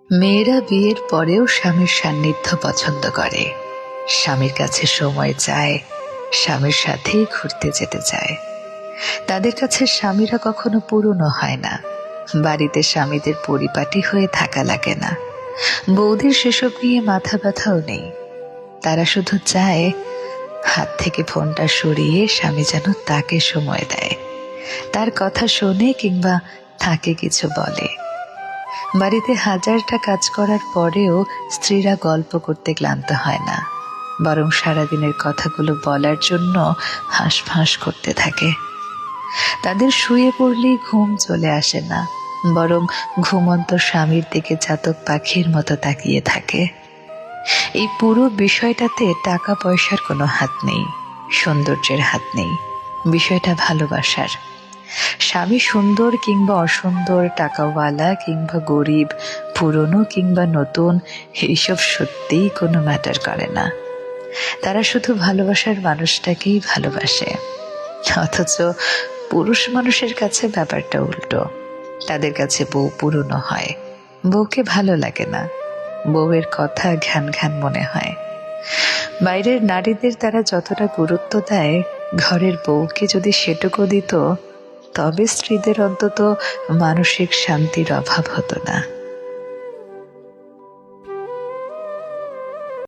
মেয়েরা বিয়ের পরেও স্বামীর সান্নিধ্য পছন্দ করে, স্বামীর কাছে সময় চায়, স্বামীর সাথেই ঘুরতে যেতে চায়। তাদের কাছে স্বামীরা কখনো পুরনো হয় না। বাড়িতে স্বামীদের পরিপাটি হয়ে থাকা লাগে না। বৌদির সেসব নিয়ে মাথা ব্যথাও নেই। তারা শুধু চায় হাত থেকে ফোনটা সরিয়ে স্বামী যেন তাকে সময় দেয়, তার কথা শোনে কিংবা তাকে কিছু বলে। বাড়িতে হাজারটা কাজ করার পরেও স্ত্রীরা গল্প করতে ক্লান্ত হয় না, বরং সারাদিনের কথাগুলো বলার জন্য হাঁসফাঁস করতে থাকে। তাদের শুয়ে পড়লেই ঘুম চলে আসে না, বরং ঘুমন্ত স্বামীর দিকে চাতক পাখির মতো তাকিয়ে থাকে। এই পুরো বিষয়টাতে টাকা পয়সার কোনো হাত নেই, সৌন্দর্যের হাত নেই, বিষয়টা ভালোবাসার। স্বামী সুন্দর কিংবা অসুন্দর, টাকাওয়ালা কিংবা গরিব, পুরনো কিংবা নতুন, এইসব সত্যিই কোনো ম্যাটার করে না। তারা শুধু ভালোবাসার মানুষটাকেই ভালোবাসে। অথচ পুরুষ মানুষের কাছে ব্যাপারটা উল্টো। তাদের কাছে বউ পুরনো হয়, বউকে ভালো লাগে না, বউয়ের কথা ঘ্যান ঘ্যান মনে হয়। বাইরের নারীদের তারা যতটা গুরুত্ব দেয়, ঘরের বউকে যদি সেটুকু দিত, তবে স্ত্রীদের অন্তত মানসিক শান্তির অভাব হতো না।